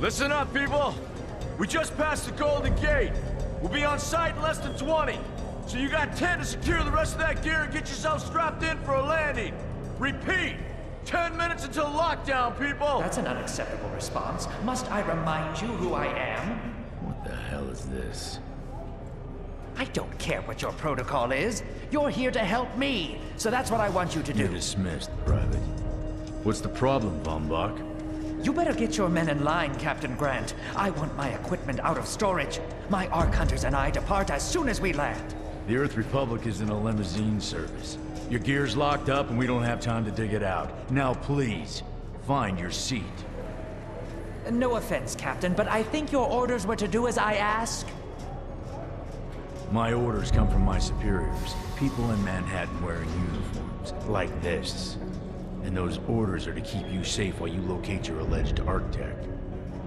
Listen up, people! We just passed the Golden Gate. We'll be on site in less than 20. So you got 10 to secure the rest of that gear and get yourself strapped in for a landing. Repeat! 10 minutes until lockdown, people! That's an unacceptable response. Must I remind you who I am? What the hell is this? I don't care what your protocol is. You're here to help me. So that's what I want you to do. You're dismissed, Private. What's the problem, Von Bach? You better get your men in line, Captain Grant. I want my equipment out of storage. My Ark Hunters and I depart as soon as we land. The Earth Republic is in a limousine service. Your gear's locked up and we don't have time to dig it out. Now please, find your seat. No offense, Captain, but I think your orders were to do as I ask. My orders come from my superiors. People in Manhattan wearing uniforms, like this. And those orders are to keep you safe while you locate your alleged architect.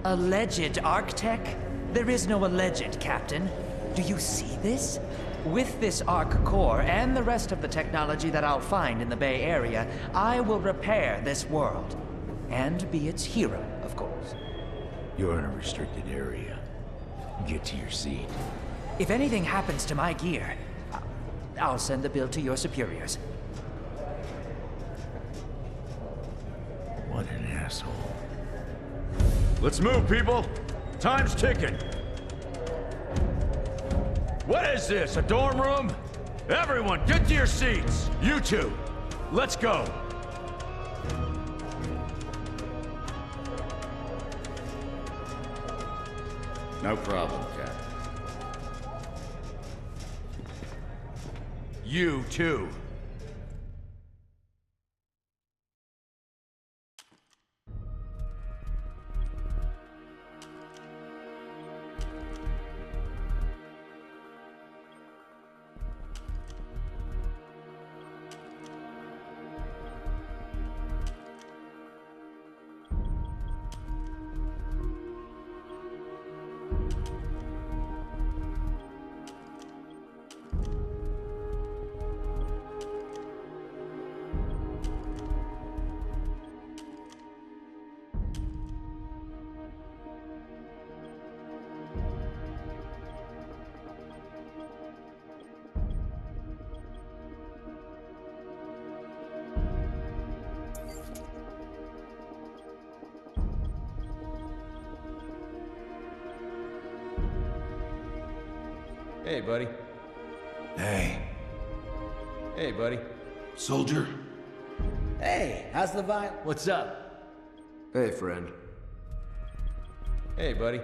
Alleged architect? There is no alleged, Captain. Do you see this? With this Ark core and the rest of the technology that I'll find in the Bay Area, I will repair this world. And be its hero, of course. You're in a restricted area. Get to your seat. If anything happens to my gear, I'll send the bill to your superiors. What an asshole. Let's move, people! Time's ticking! What is this, a dorm room? Everyone, get to your seats! You two, let's go! No problem, Cap. You too. Hey, buddy. Hey. Hey, buddy. Soldier? Hey, how's the vibe? What's up? Hey, friend. Hey, buddy.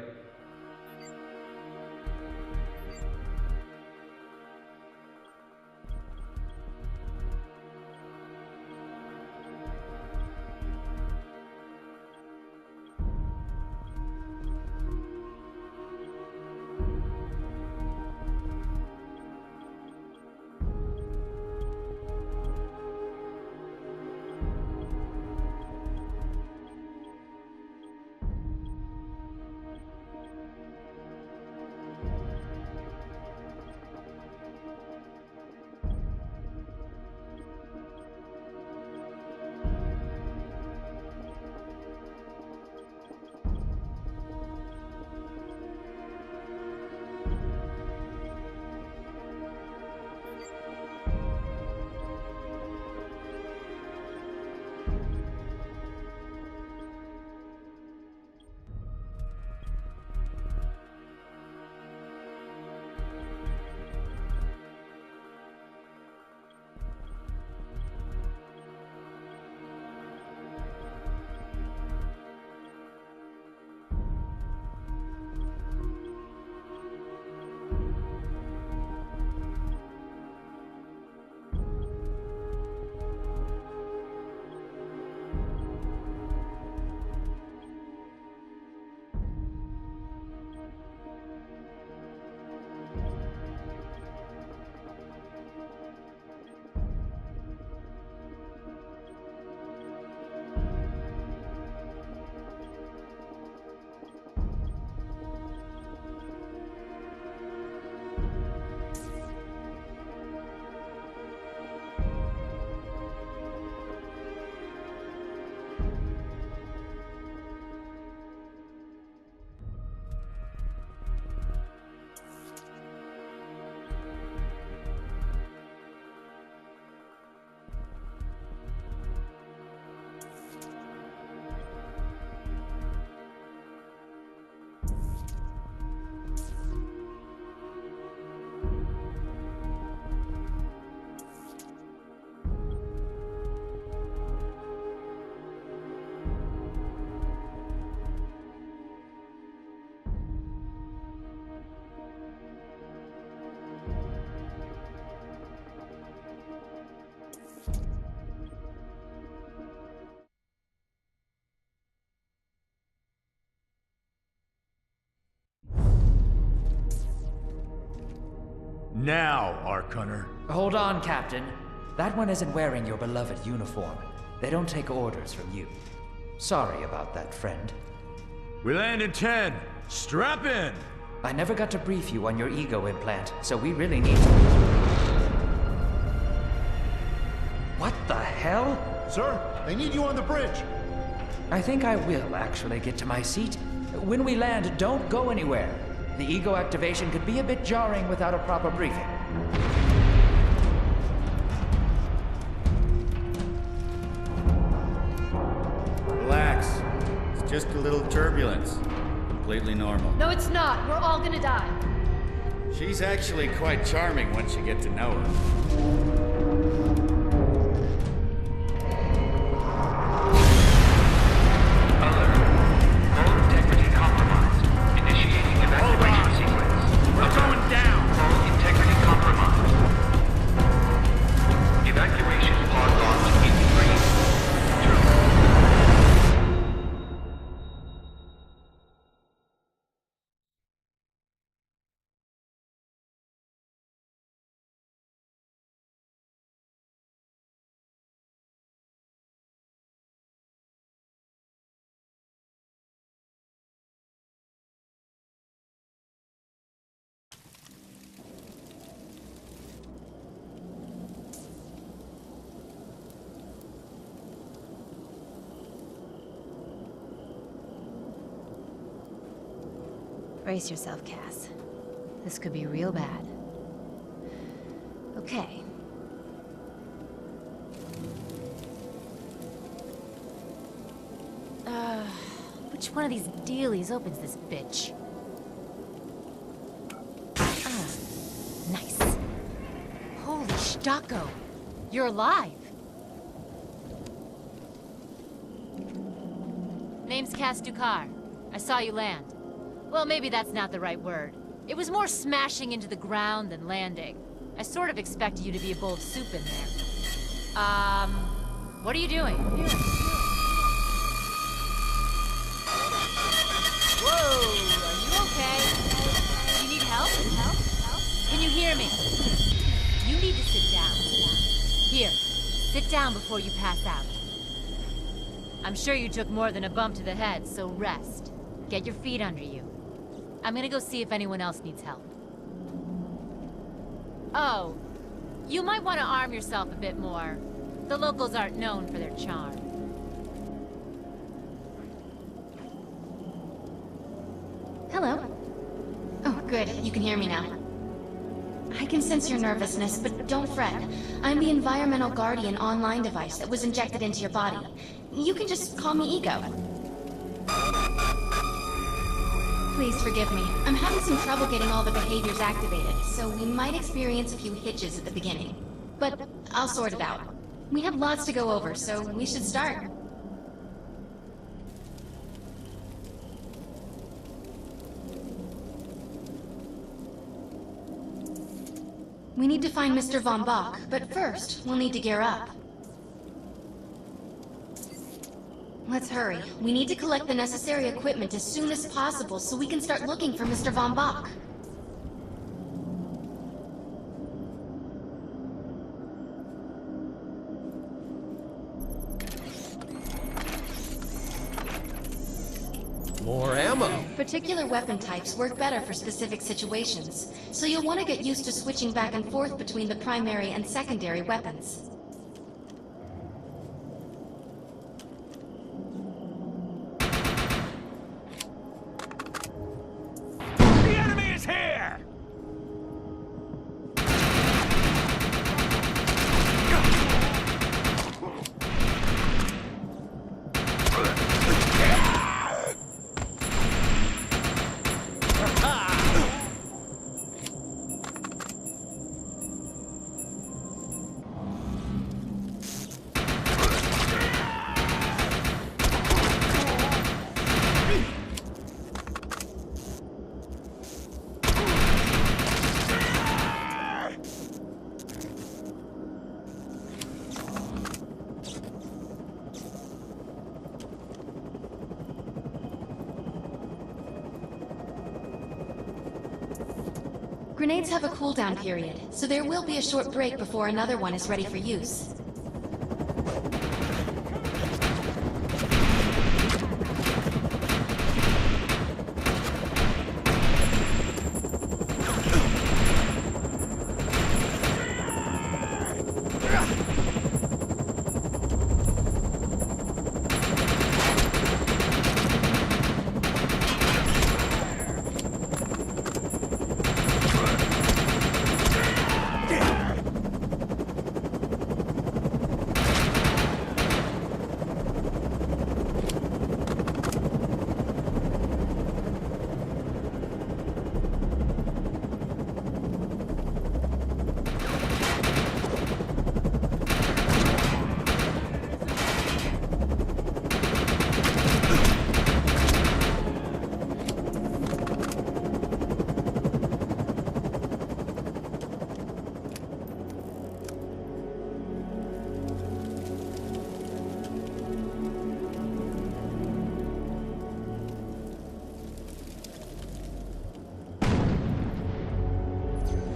Now, Ark Hunter. Hold on, Captain. That one isn't wearing your beloved uniform. They don't take orders from you. Sorry about that, friend. We land in 10. Strap in! I never got to brief you on your ego implant, so we really need to... What the hell? Sir, they need you on the bridge. I think I will actually get to my seat. When we land, don't go anywhere. The ego activation could be a bit jarring without a proper briefing. Relax. It's just a little turbulence. Completely normal. No, it's not. We're all gonna die. She's actually quite charming once you get to know her. Brace yourself, Cass. This could be real bad. Okay. Which one of these dealies opens this bitch? Nice. Holy Stocko! You're alive! Name's Cass Dukar. I saw you land. Well, maybe that's not the right word. It was more smashing into the ground than landing. I sort of expected you to be a bowl of soup in there. What are you doing? Whoa, are you okay? You need help? Can you hear me? You need to sit down. Here, sit down before you pass out. I'm sure you took more than a bump to the head, so rest. Get your feet under you. I'm gonna go see if anyone else needs help. Oh, you might want to arm yourself a bit more. The locals aren't known for their charm. Hello. Oh, good. You can hear me now. I can sense your nervousness, but don't fret. I'm the environmental guardian online device that was injected into your body. You can just call me Ego. Please forgive me. I'm having some trouble getting all the behaviors activated, so we might experience a few hitches at the beginning. But I'll sort it out. We have lots to go over, so we should start. We need to find Mr. Von Bach, but first, we'll need to gear up. Let's hurry. We need to collect the necessary equipment as soon as possible so we can start looking for Mr. Von Bach. More ammo. Particular weapon types work better for specific situations, so you'll want to get used to switching back and forth between the primary and secondary weapons. The enemy is here! Grenades have a cooldown period, so there will be a short break before another one is ready for use.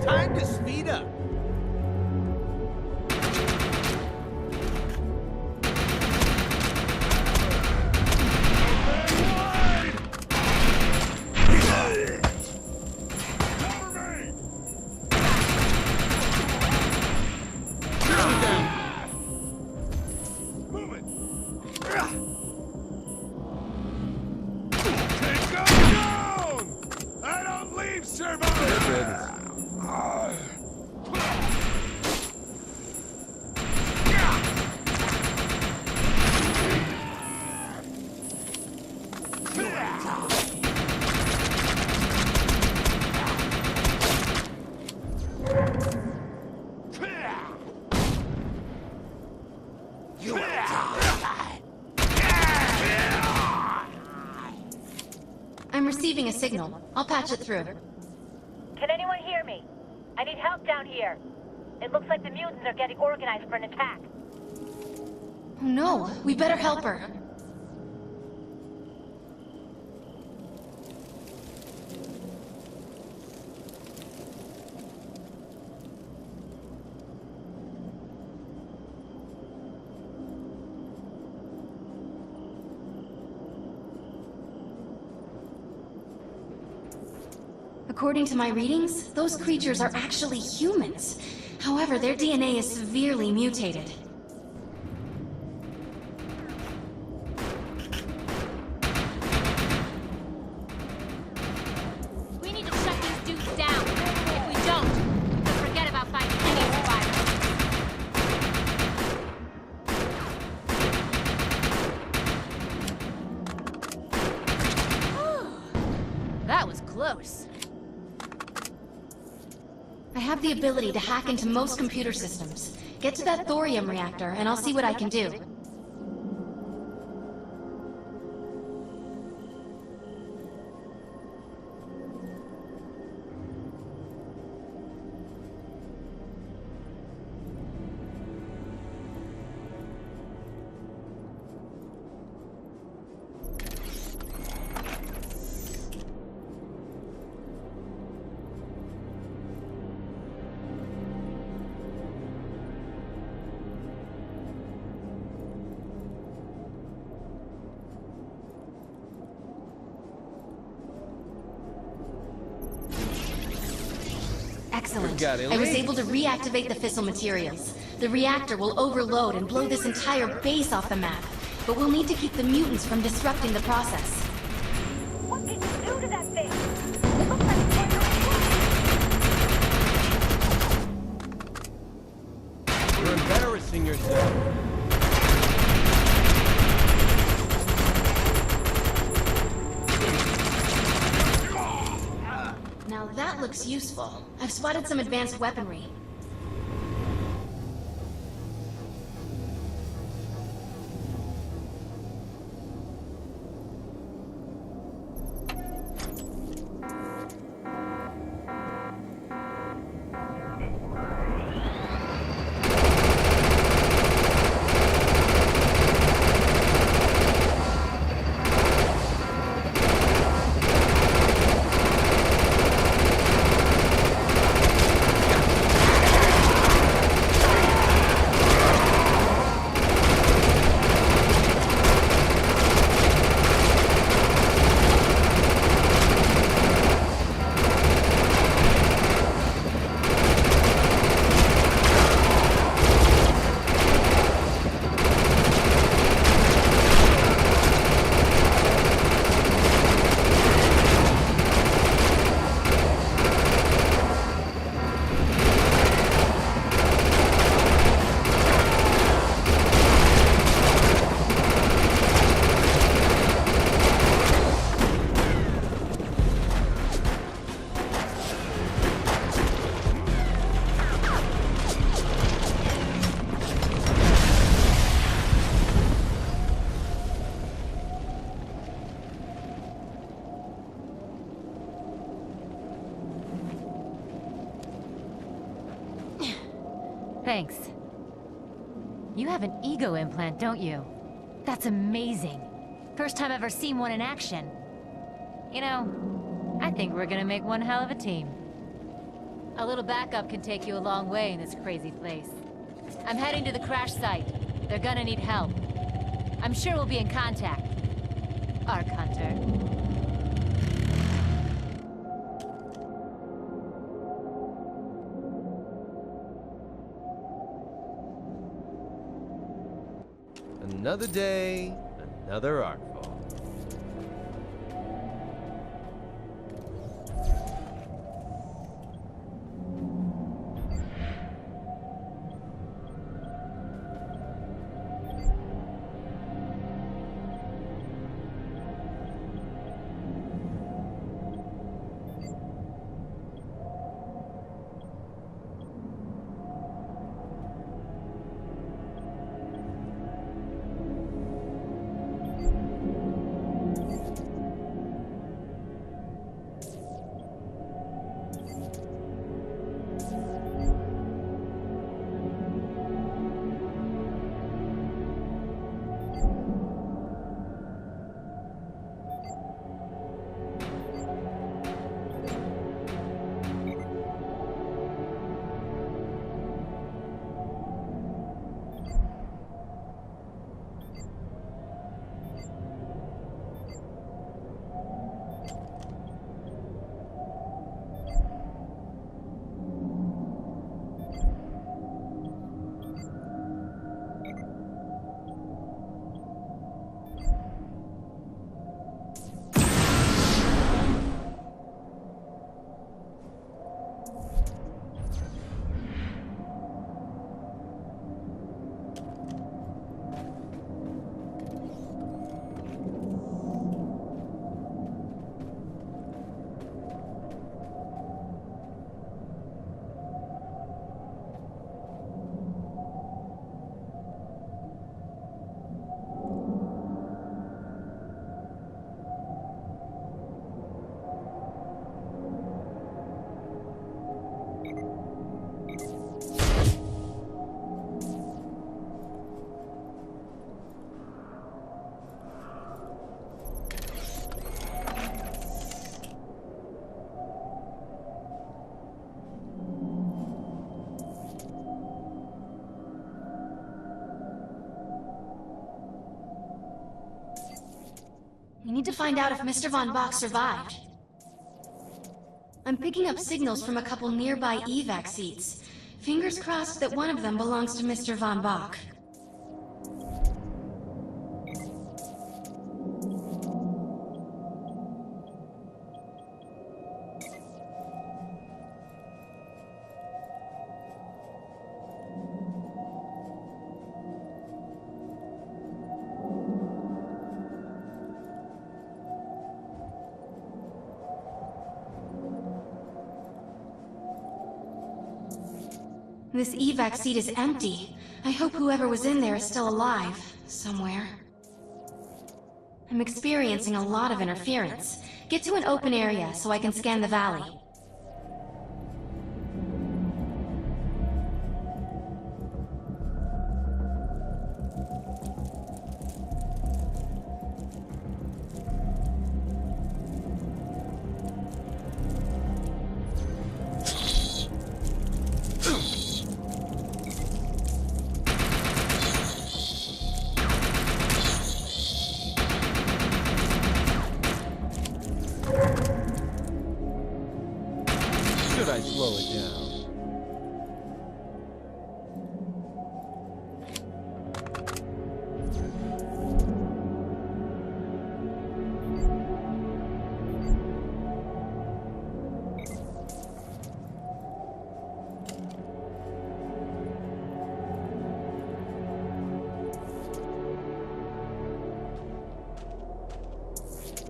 Time to speed up. I'm receiving a signal. I'll patch it through. Can anyone hear me? I need help down here. It looks like the mutants are getting organized for an attack. Oh no, we better help her. According to my readings, those creatures are actually humans. However, their DNA is severely mutated. We need to shut these dudes down. If we don't, they'll forget about fighting any survivors. That was close. I have the ability to hack into most computer systems. Get to that thorium reactor, and I'll see what I can do. Excellent. I was able to reactivate the fissile materials. The reactor will overload and blow this entire base off the map, but we'll need to keep the mutants from disrupting the process. What did you do to that thing? It looks like it's going to explode. You're embarrassing yourself. Now that looks useful. I've spotted some advanced weaponry. Thanks. You have an ego implant, don't you? That's amazing. First time I've ever seen one in action. You know, I think we're gonna make one hell of a team. A little backup can take you a long way in this crazy place. I'm heading to the crash site. They're gonna need help. I'm sure we'll be in contact. Arc Hunter. Another day, another arcfall. We need to find out if Mr. Von Bach survived. I'm picking up signals from a couple nearby evac seats. Fingers crossed that one of them belongs to Mr. Von Bach. This evac seat is empty. I hope whoever was in there is still alive, somewhere. I'm experiencing a lot of interference. Get to an open area so I can scan the valley. Should I slow it down?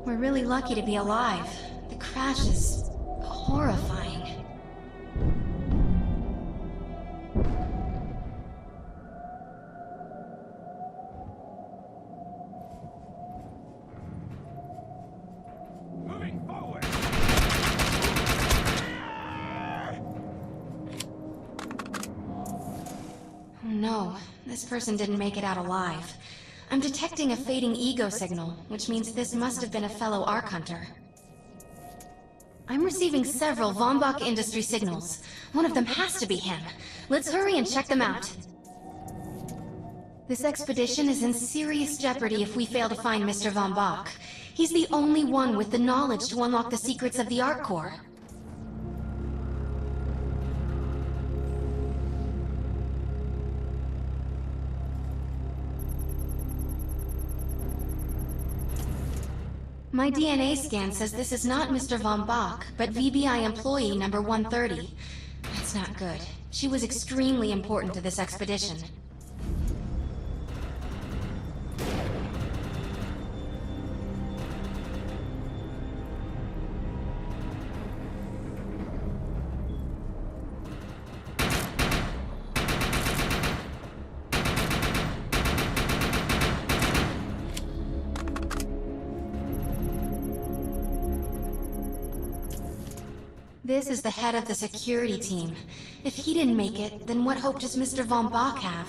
We're really lucky to be alive. The crash is horrifying. no. This person didn't make it out alive. I'm detecting a fading ego signal, which means this must have been a fellow Ark Hunter. I'm receiving several Von Bach Industry signals. One of them has to be him. Let's hurry and check them out. This expedition is in serious jeopardy if we fail to find Mr. Von Bach. He's the only one with the knowledge to unlock the secrets of the Ark Core. My DNA scan says this is not Mr. Von Bach, but VBI employee number 130. That's not good. She was extremely important to this expedition. This is the head of the security team. If he didn't make it, then what hope does Mr. Von Bach have?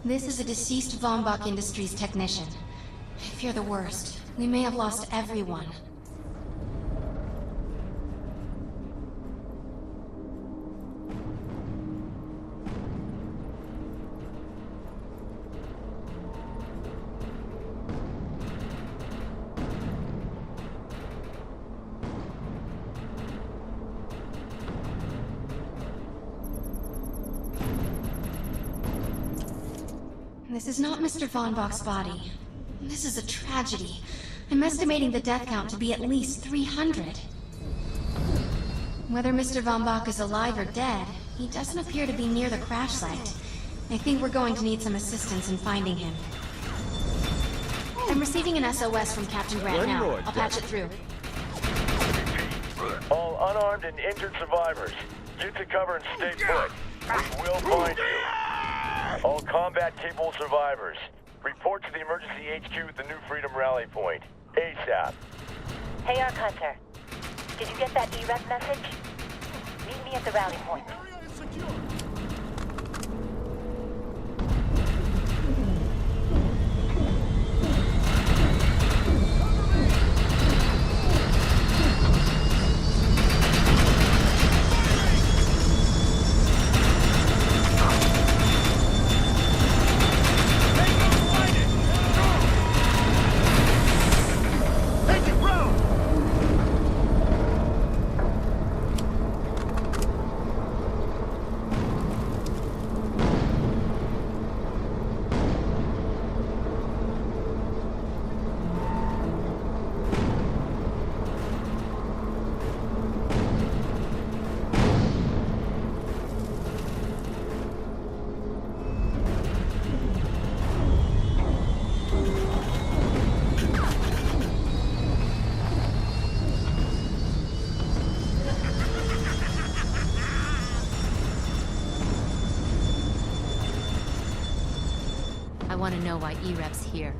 This is a deceased Von Bach Industries technician. I fear the worst. We may have lost everyone. This is not Mr. Von Bach's body. This is a tragedy. I'm estimating the death count to be at least 300. Whether Mr. Von Bach is alive or dead, he doesn't appear to be near the crash site. I think we're going to need some assistance in finding him. I'm receiving an SOS from Captain Grant now. I'll patch it through. All unarmed and injured survivors, get to cover and stay put. We will find you. All combat-capable survivors, report to the emergency HQ at the New Freedom Rally Point. ASAP. Hey, Ark Hunter. Did you get that EREC message? Meet me at the rally point. Area is secure. I want to know why E-Rep's here.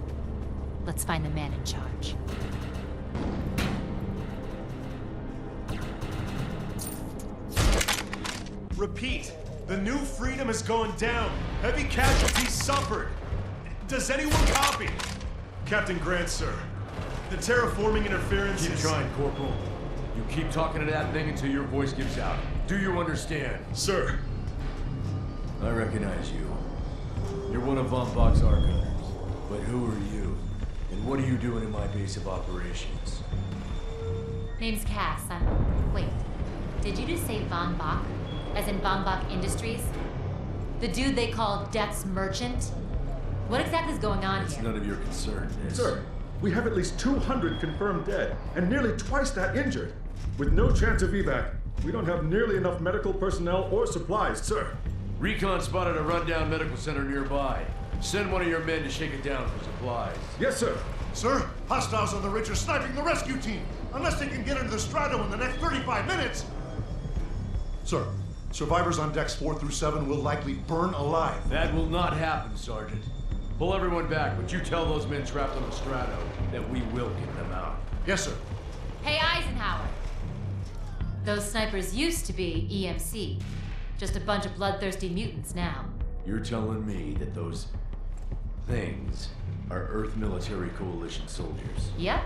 Let's find the man in charge. Repeat, the New Freedom is going down. Heavy casualties suffered. Does anyone copy? Captain Grant, sir. The terraforming interference Keep trying, Corporal. You keep talking to that thing until your voice gives out. Do you understand? Sir. I recognize you. You're one of Von Bach's Ark Hunters. But who are you? And what are you doing in my base of operations? Name's Cass. Wait. Did you just say Von Bach? As in Von Bach Industries? The dude they call Death's Merchant? What exactly is going on It's here? none of your concern, Miss. Sir, we have at least 200 confirmed dead, and nearly twice that injured. With no chance of evac, we don't have nearly enough medical personnel or supplies, sir. Recon spotted a rundown medical center nearby. Send one of your men to shake it down for supplies. Yes, sir. Sir, hostiles on the ridge are sniping the rescue team. Unless they can get into the strato in the next 35 minutes. Sir, survivors on decks 4 through 7 will likely burn alive. That will not happen, Sergeant. Pull everyone back, but you tell those men trapped on the Strato that we will get them out. Yes, sir. Hey, Eisenhower. Those snipers used to be EMC. Just a bunch of bloodthirsty mutants now. You're telling me that those things are Earth Military Coalition soldiers? Yep.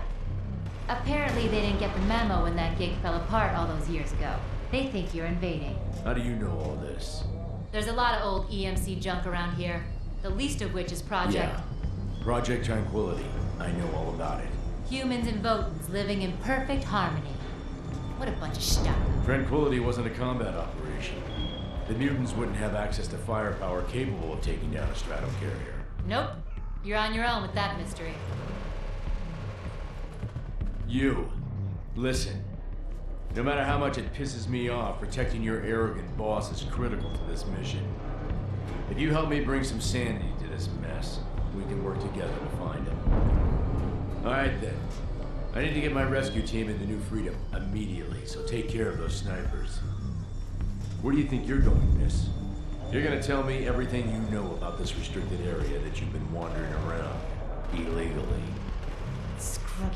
Apparently they didn't get the memo when that gig fell apart all those years ago. They think you're invading. How do you know all this? There's a lot of old EMC junk around here. The least of which is Project... Yeah. Project Tranquility. I know all about it. Humans and Votans living in perfect harmony. What a bunch of stuff. Tranquility wasn't a combat operation. The mutants wouldn't have access to firepower capable of taking down a strato carrier. Nope. You're on your own with that mystery. You. Listen. No matter how much it pisses me off, protecting your arrogant boss is critical to this mission. If you help me bring some sanity to this mess, we can work together to find him. Alright then. I need to get my rescue team into New Freedom immediately, so take care of those snipers. Where do you think you're going, miss? You're gonna tell me everything you know about this restricted area that you've been wandering around illegally. Scrub